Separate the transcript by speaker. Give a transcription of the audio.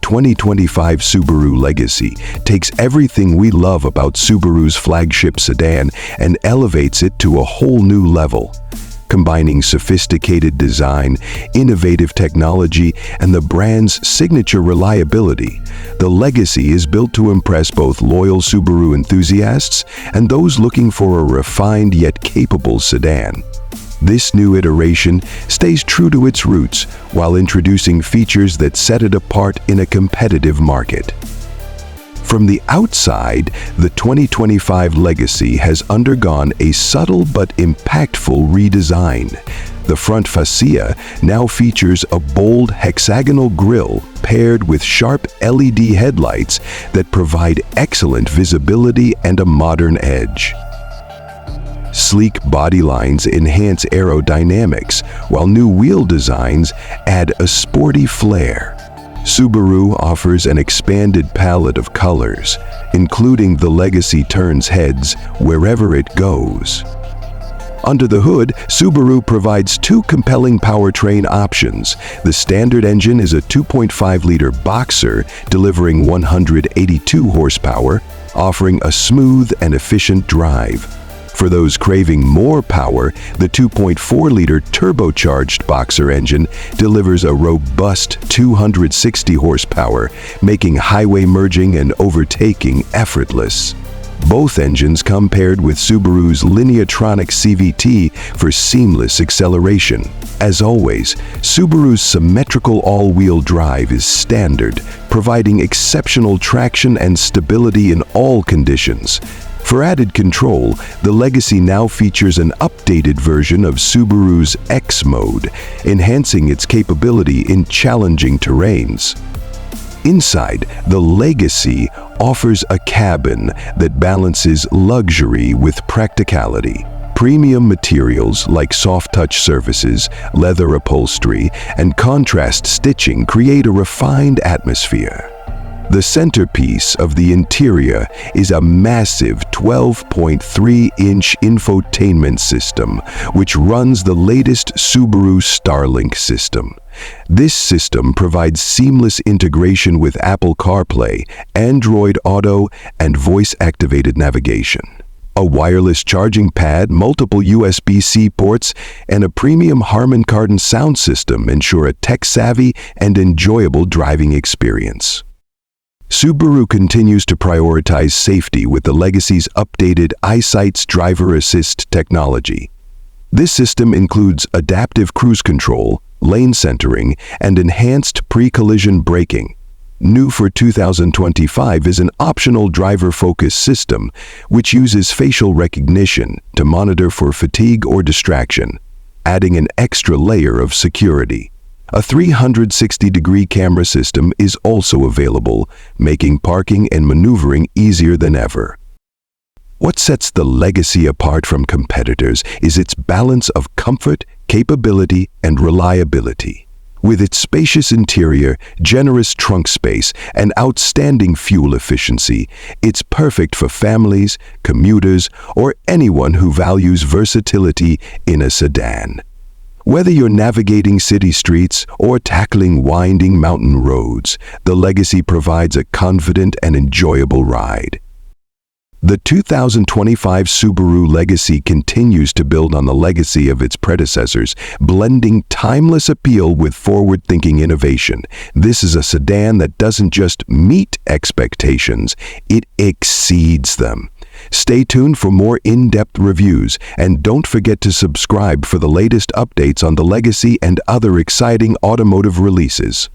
Speaker 1: 2025 Subaru Legacy takes everything we love about Subaru's flagship sedan and elevates it to a whole new level. Combining sophisticated design, innovative technology, and the brand's signature reliability, the Legacy is built to impress both loyal Subaru enthusiasts and those looking for a refined yet capable sedan. This new iteration stays true to its roots while introducing features that set it apart in a competitive market. From the outside, the 2025 Legacy has undergone a subtle but impactful redesign. The front fascia now features a bold hexagonal grille paired with sharp LED headlights that provide excellent visibility and a modern edge. Sleek body lines enhance aerodynamics, while new wheel designs add a sporty flair. Subaru offers an expanded palette of colors, including the Legacy turns heads wherever it goes. Under the hood, Subaru provides two compelling powertrain options. The standard engine is a 2.5-liter boxer delivering 182 horsepower, offering a smooth and efficient drive. For those craving more power, the 2.4-liter turbocharged boxer engine delivers a robust 260 horsepower, making highway merging and overtaking effortless. Both engines come paired with Subaru's Lineatronic CVT for seamless acceleration. As always, Subaru's symmetrical all-wheel drive is standard, providing exceptional traction and stability in all conditions. For added control, the Legacy now features an updated version of Subaru's X mode, enhancing its capability in challenging terrains. Inside, the Legacy offers a cabin that balances luxury with practicality. Premium materials like soft-touch surfaces, leather upholstery, and contrast stitching create a refined atmosphere. The centerpiece of the interior is a massive 12.3-inch infotainment system, which runs the latest Subaru Starlink system. This system provides seamless integration with Apple CarPlay, Android Auto, and voice-activated navigation. A wireless charging pad, multiple USB-C ports, and a premium Harman Kardon sound system ensure a tech-savvy and enjoyable driving experience. Subaru continues to prioritize safety with the Legacy's updated EyeSight's driver assist technology. This system includes adaptive cruise control, lane centering, and enhanced pre-collision braking. New for 2025 is an optional driver focus system, which uses facial recognition to monitor for fatigue or distraction, adding an extra layer of security. A 360-degree camera system is also available, making parking and maneuvering easier than ever. What sets the Legacy apart from competitors is its balance of comfort, capability, and reliability. With its spacious interior, generous trunk space, and outstanding fuel efficiency, it's perfect for families, commuters, or anyone who values versatility in a sedan. Whether you're navigating city streets or tackling winding mountain roads, the Legacy provides a confident and enjoyable ride. The 2025 Subaru Legacy continues to build on the legacy of its predecessors, blending timeless appeal with forward-thinking innovation. This is a sedan that doesn't just meet expectations, it exceeds them. Stay tuned for more in-depth reviews, and don't forget to subscribe for the latest updates on the Legacy and other exciting automotive releases.